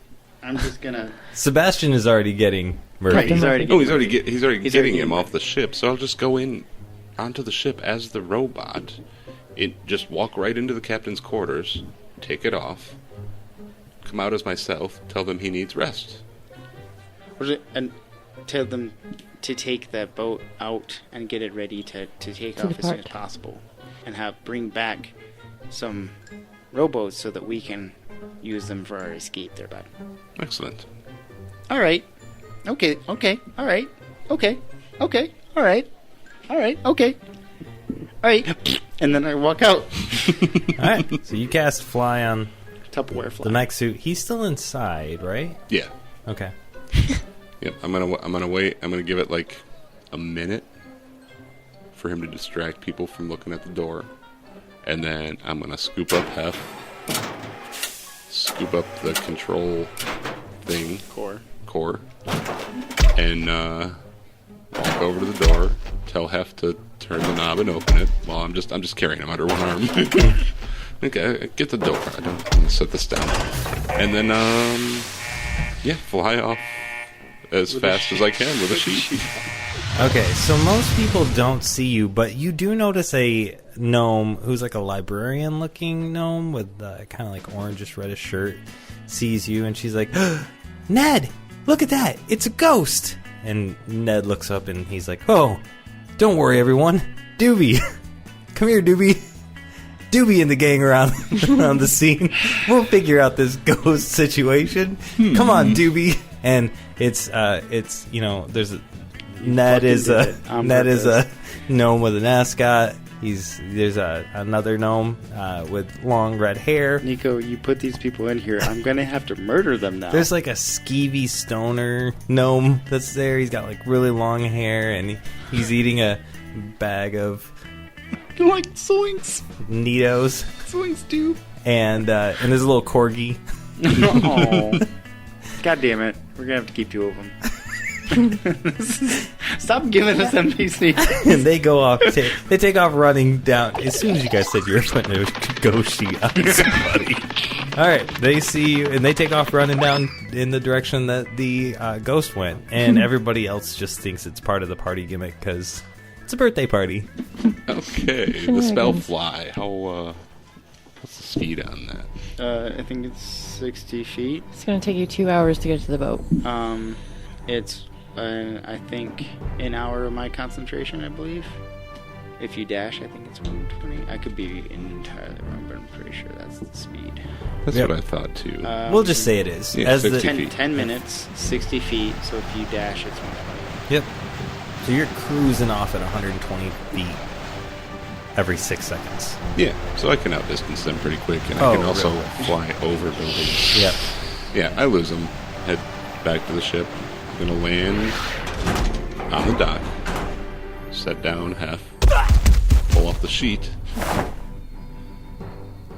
I'm just going to... Sebastian is already getting Murphy. Right, he's already getting him off the ship, so I'll just go in onto the ship as the robot. Just walk right into the captain's quarters, take it off, come out as myself, tell them he needs rest. And tell them to take the boat out and get it ready to take off as soon as possible, and bring back some rowboats so that we can use them for our escape there, bud. Excellent. All right. Okay. All right. Okay. All right. Okay. All right. And then I walk out. All right. So you cast Fly on Tupperware Fly. the mech suit. He's still inside, right? Yeah. Okay. Yep. I'm gonna wait. I'm gonna give it like a minute for him to distract people from looking at the door, and then I'm gonna scoop up Hef, scoop up the control thing, core, and walk over to the door. Tell Hef to turn the knob and open it. Well, I'm just carrying him under one arm. Okay, get the door. I'm gonna set this down, and then fly off as fast as I can with a sheet. Okay, so most people don't see you, but you do notice a gnome who's like a librarian-looking gnome with kind of like orangish reddish shirt. Sees you, and she's like, Ned, look at that! It's a ghost! And Ned looks up, and he's like, oh, don't worry, everyone. Doobie. Come here, Doobie. Doobie and the gang around the scene. We'll figure out this ghost situation. Come on, Doobie. And it's there's a Ned is a gnome with an ascot. There's another gnome with long red hair. Nico, you put these people in here. I'm gonna have to murder them now. There's like a skeevy stoner gnome that's there. He's got like really long hair, and he's eating a bag of like Zoinks Neatos. Zoinks, dude. And there's a little corgi. Oh, God damn it! We're gonna have to keep 2 of them. Stop giving us NPCs. And they go off. They take off running down. As soon as you guys said you were putting a ghost sheet on somebody. All right, they see you, and they take off running down in the direction that the ghost went. And everybody else just thinks it's part of the party gimmick because it's a birthday party. Okay, the spell Fly. What's the speed on that? I think it's 60 feet. It's going to take you 2 hours to get to the boat. It's I think an hour of my concentration, I believe. If you dash, I think it's 120. I could be entirely wrong, but I'm pretty sure that's the speed. That's what I thought too. We'll just say it is. Yeah, as 10 minutes, 60 feet. So if you dash, it's 120. Yep. So you're cruising off at 120 feet every 6 seconds. Yeah, so I can outdistance them pretty quick, and I can also fly over buildings. Yep. Yeah, I lose them. Head back to the ship. I'm gonna land on the dock. Set down Hef. Pull off the sheet.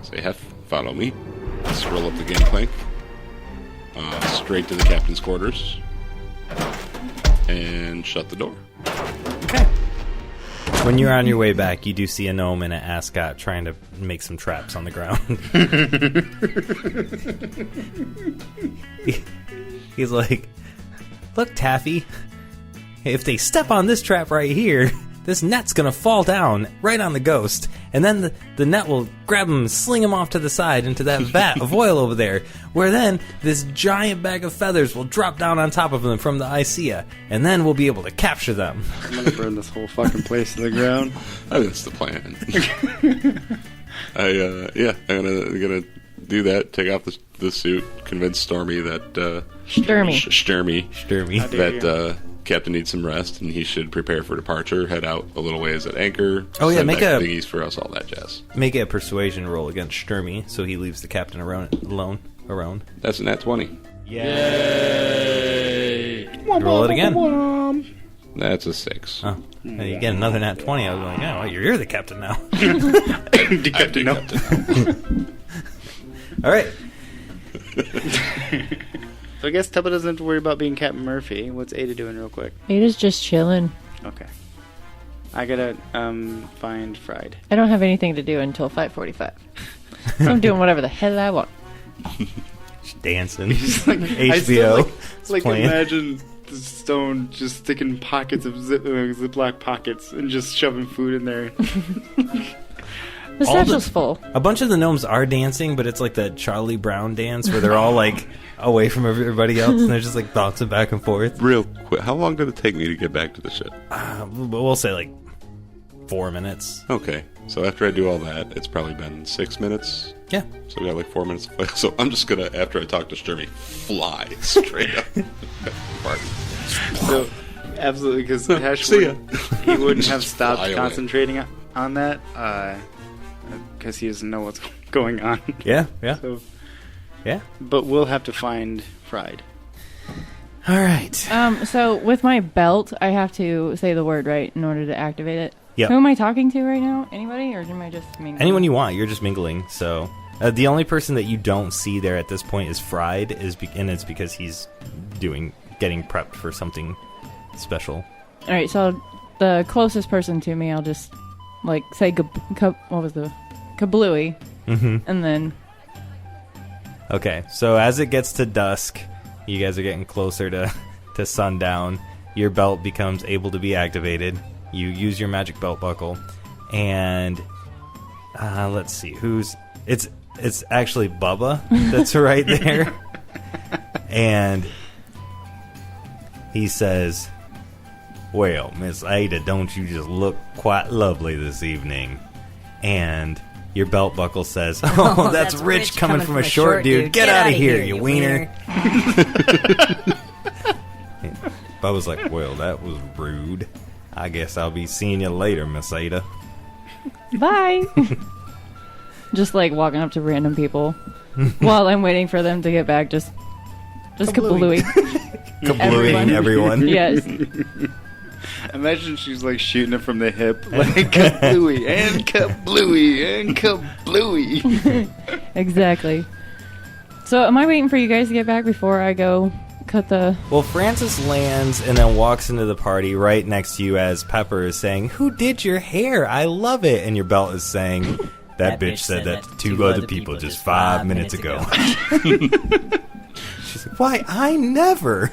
Say, Hef, follow me. Scroll up the gangplank. Straight to the captain's quarters. And shut the door. Okay. When you're on your way back, you do see a gnome and an ascot trying to make some traps on the ground. He's like, look, Taffy, if they step on this trap right here, this net's gonna fall down right on the ghost, and then the net will grab him and sling him off to the side into that vat of oil over there, where then this giant bag of feathers will drop down on top of them from the Icea, and then we'll be able to capture them. I'm gonna burn this whole fucking place to the ground. I think that's the plan. I'm gonna do that. Take off the suit. Convince Stormy that Sturmy. that Captain needs some rest, and he should prepare for departure. Head out a little ways at anchor. Oh yeah, send make back a biggies for us, all that jazz. Make a persuasion roll against Sturmy, so he leaves the captain alone. That's a nat 20. Yay! Roll it again. That's a 6. Oh, and you get another nat 20. I was like, oh, you're the captain now. The captain now. All right. So I guess Tubba doesn't have to worry about being Captain Murphy. What's Ayda doing real quick? Ada's just chilling. Okay. I gotta find Fried. I don't have anything to do until 5:45. So I'm doing whatever the hell I want. Just dancing. Just like, HBO. I still, like playing. imagine the Stone just sticking pockets of Ziploc pockets and just shoving food in there. The satchel's full. A bunch of the gnomes are dancing, but it's like the Charlie Brown dance where they're all like away from everybody else and they're just like bouncing back and forth. Real quick, how long did it take me to get back to the ship? We'll say like 4 minutes. Okay, so after I do all that, it's probably been 6 minutes. Yeah. So we got like 4 minutes. So I'm just gonna, after I talk to Sturmy, fly straight up. So, absolutely, because Hesh See ya. he wouldn't have Just stopped fly away. concentrating on that, because he doesn't know what's going on. Yeah. So, Yeah. but we'll have to find Fried. All right. So with my belt, I have to say the word right in order to activate it. Yep. Who am I talking to right now? Anybody, or am I just mingling? Anyone you want. You're just mingling. So the only person that you don't see there at this point is Fried, and it's because he's getting prepped for something special. All right. So the closest person to me, I'll just like say what was the kablooey, and then. Okay. So as it gets to dusk, you guys are getting closer to sundown. Your belt becomes able to be activated. You use your magic belt buckle, and let's see it's actually Bubba that's right there, and he says, "Well, Miss Ayda, don't you just look quite lovely this evening?" And your belt buckle says, "Oh, that's rich coming from a short dude. Get out of here, you wiener." Bubba's like, "Well, that was rude. I guess I'll be seeing you later, Miss Ayda." Bye. Just like walking up to random people while I'm waiting for them to get back. Just kablooey. Kablooeying everyone. Yes. Imagine she's like shooting it from the hip, like kablooey and kablooey and kablooey. Exactly. So am I waiting for you guys to get back before I go cut the... Well, Francis lands and then walks into the party right next to you as Pepper is saying, "Who did your hair? I love it." And your belt is saying, that bitch said that to two other people just 5 minutes ago. She's like, "Why? I never."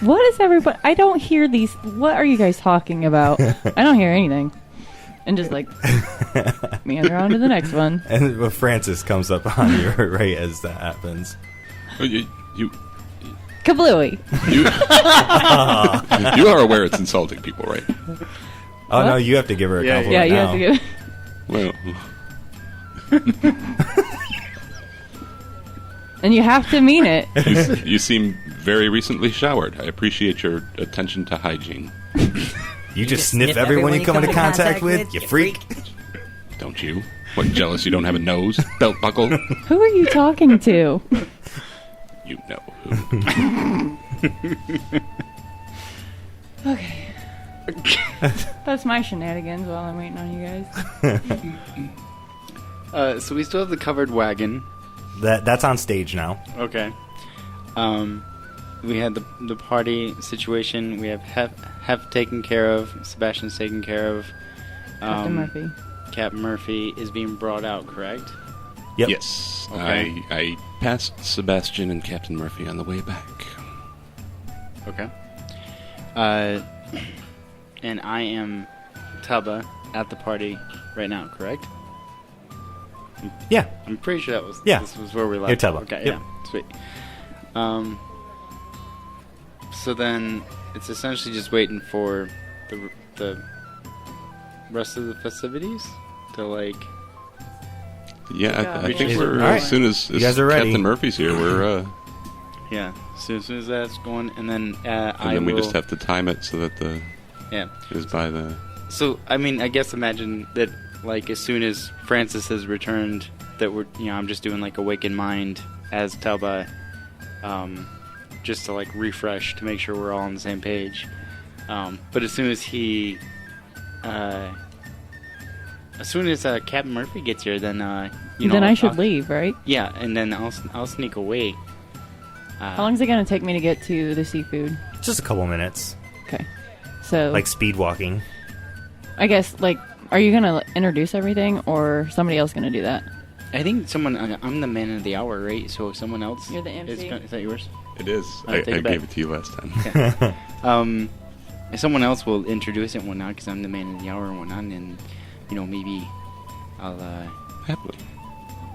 What is everybody... I don't hear these... What are you guys talking about? I don't hear anything. And just like meander on to the next one. And Francis comes up on you right as that happens. You Kablooey. You are aware it's insulting people, right? Oh, what? No, you have to give her a compliment. Yeah, you now. have to give And you have to mean it. You seem very recently showered. I appreciate your attention to hygiene. You just sniff everyone you come into contact with, you freak. Don't you? What, jealous you don't have a nose? Belt buckle? Who are you talking to? You know who. Okay. That's my shenanigans while I'm waiting on you guys. So we still have the covered wagon. That's on stage now. Okay. We had the party situation. We have Hef taken care of. Sebastian's taken care of. Captain Murphy. Captain Murphy is being brought out, correct? Yep. Yes. Okay. I passed Sebastian and Captain Murphy on the way back. Okay. And I am Tubba at the party right now, correct? Yeah. I'm pretty sure that was this was where we left. You're Tubba. Okay, Yep. yeah, sweet. So then it's essentially just waiting for the rest of the festivities to like. Yeah, I think Is it- we're all right. as soon as You guys are ready. Captain Murphy's here, we're Yeah, so as soon as that's going, and then and then we just have to time it so that the Yeah. is by the. So I mean, I guess imagine that like as soon as Francis has returned, that we're I'm just doing like Awaken Mind as Tauba, just to like refresh to make sure we're all on the same page. But as soon as Captain Murphy gets here, then Then I should leave, right? Yeah, and then I'll sneak away. How long is it going to take me to get to the seafood? Just a couple minutes. Okay. So Like speed walking. I guess like, are you going to introduce everything, or somebody else going to do that? I think someone. I'm the man of the hour, right? So if someone else. You're the MC? Is that yours? It is. I'll I take it back. gave it to you last time. Okay. If someone else will introduce it and whatnot, because I'm the man of the hour and whatnot, and maybe I'll. Happily.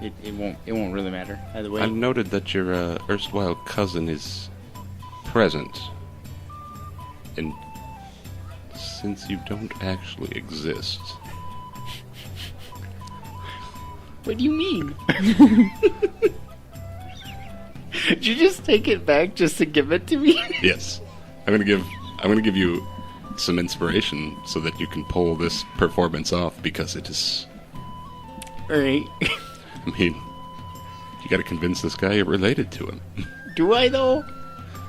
It won't really matter either way. I've noted that your erstwhile cousin is present, and since you don't actually exist. What do you mean? Did you just take it back just to give it to me? Yes, I'm gonna give you some inspiration so that you can pull this performance off, because it is. Alright. I mean, you got to convince this guy you're related to him. Do I though?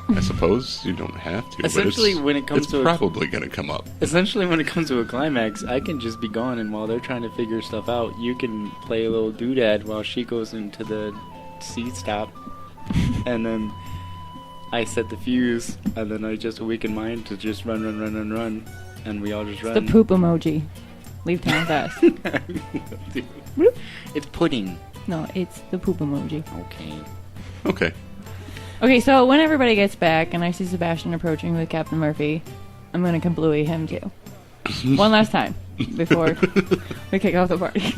I suppose you don't have to. Essentially, but it's, when it comes it's to probably going to come up. Essentially, when it comes to a climax, I can just be gone, and while they're trying to figure stuff out, you can play a little doodad while she goes into the seat stop, and then I set the fuse, and then I just awaken mine to just run, and we all just run. The poop emoji. Leave town fast. It's pudding. No, it's the poop emoji. Okay. Okay, so when everybody gets back and I see Sebastian approaching with Captain Murphy, I'm going to kablooey him too. One last time before we kick off the party.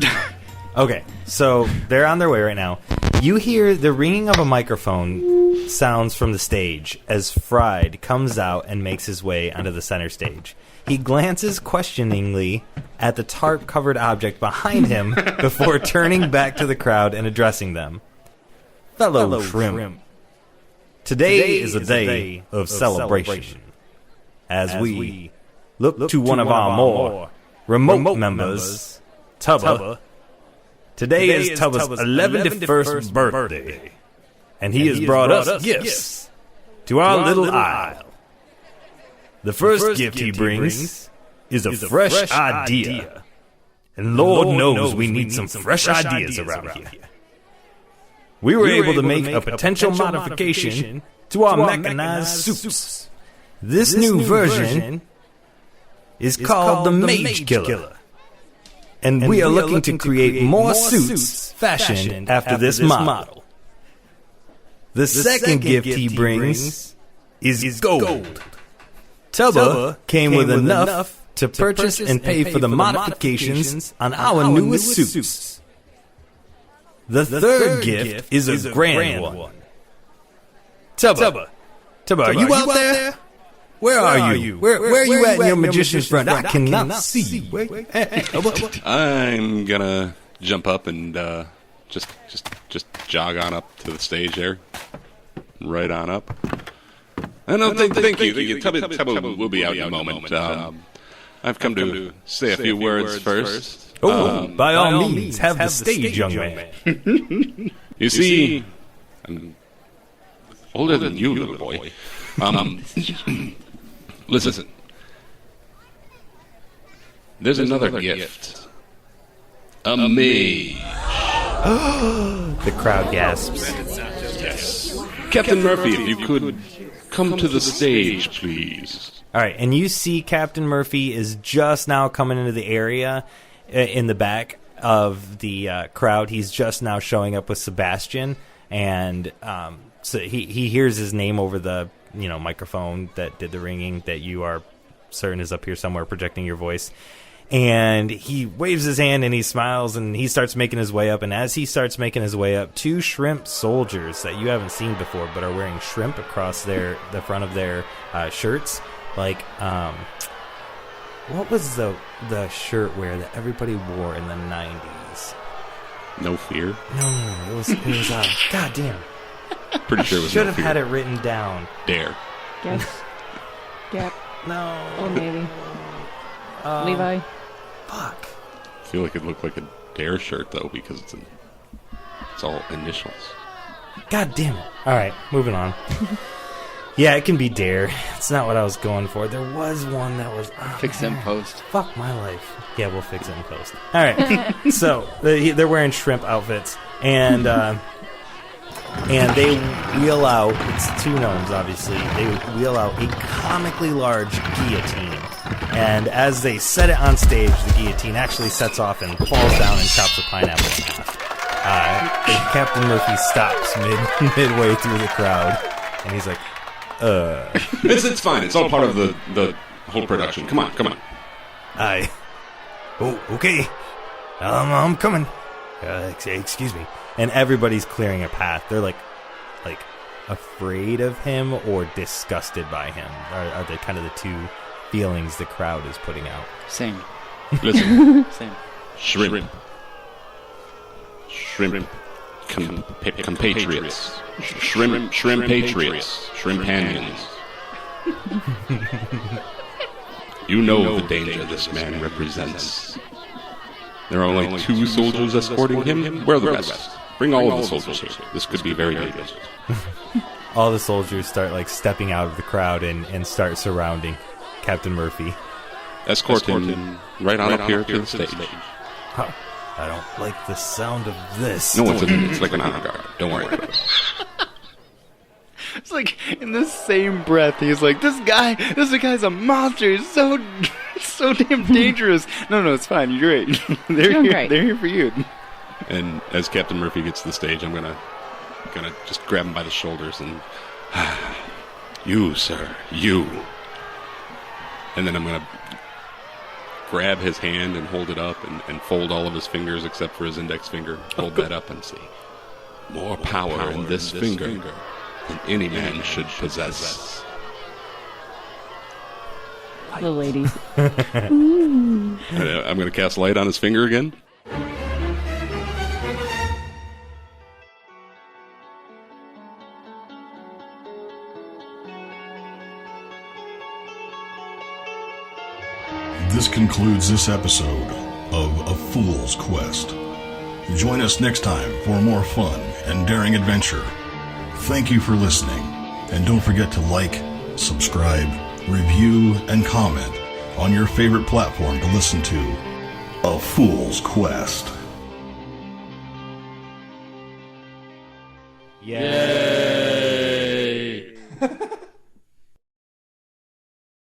Okay, so they're on their way right now. You hear the ringing of a microphone sounds from the stage as Fried comes out and makes his way onto the center stage. He glances questioningly at the tarp-covered object behind him before turning back to the crowd and addressing them. Fellow Shrimp, today is a day of celebration. As we look to one of our more remote members, Tubba. Today is Tubba's 11th birthday, and he has brought us gifts to our little isle. The first gift he brings is a fresh idea, and Lord knows we need some fresh ideas around here. We were able to make a potential modification to our mechanized suits. This new version is called the Mage Killer, and we are looking to create more suits fashioned after this model. The second gift he brings is gold. Tubba came with enough to purchase and pay for the modifications on our newest suits. The third gift is a grand one. Tubba, are you out there? Where are you? Where are you at in your magician's friend? I cannot see you. I'm gonna jump up and just jog on up to the stage there, right on up. Thank you. Tubba will be out in a moment. I've come to say a few words first. By all means, have the stage, young man. You see, I'm older than you, little boy. Listen. There's another gift. A mage. The crowd gasps. Yes. Captain Murphy, if you could come to the stage, please. All right, and you see Captain Murphy is just now coming into the area in the back of the crowd. He's just now showing up with Sebastian, and so he hears his name over the microphone that did the ringing that you are certain is up here somewhere projecting your voice. And he waves his hand and he smiles and he starts making his way up. And as he starts making his way up, 2 shrimp soldiers that you haven't seen before but are wearing shrimp across the front of their shirts. Like, what was the shirt wear that everybody wore in the 90s? No Fear? No. It was God damn. Pretty sure it was Should No have Fear. had it written down. Dare. Guess. Gap. No. Or maybe. Levi. Fuck. I feel like it looked like a Dare shirt, though, because it's all initials. God damn it. All right, moving on. Yeah, it can be Dare. It's not what I was going for. There was one that was... Fix it in post. Fuck my life. Yeah, we'll fix it in post. All right. So, they're wearing shrimp outfits, and they wheel out... It's 2 gnomes, obviously. They wheel out a comically large guillotine. And as they set it on stage, the guillotine actually sets off and falls down and chops a pineapple in half. Captain Murphy stops midway through the crowd, and he's like, It's fine. It's all part of the whole production. Come on. Oh, okay. I'm coming. Excuse me. And everybody's clearing a path. They're like afraid of him or disgusted by him. Are they kind of the 2 feelings the crowd is putting out? Same. Listen. Same. Shrimp. Compatriots. Shrimp patriots. Shrimpanions. You know the danger this man represents. There are only 2 soldiers escorting him. Where are the rest? Bring all of the soldiers here. This could be very dangerous. All the soldiers start stepping out of the crowd and start surrounding Captain Murphy. Escort him right on up here to the stage. Huh. I don't like the sound of this. No, it's like an honor guard. Don't worry about it. It's like in the same breath, he's like, this guy's a monster. He's so damn dangerous. No, it's fine. You're great. They're here for you. And as Captain Murphy gets to the stage, I'm gonna just grab him by the shoulders and, you, sir, you. And then I'm gonna grab his hand and hold it up and fold all of his fingers except for his index finger. Hold that up and say, more power in this finger than any man should possess. The ladies. I'm going to cast light on his finger again. This concludes this episode of A Fool's Quest. Join us next time for more fun and daring adventure. Thank you for listening, and don't forget to like, subscribe, review, and comment on your favorite platform to listen to A Fool's Quest. Yay!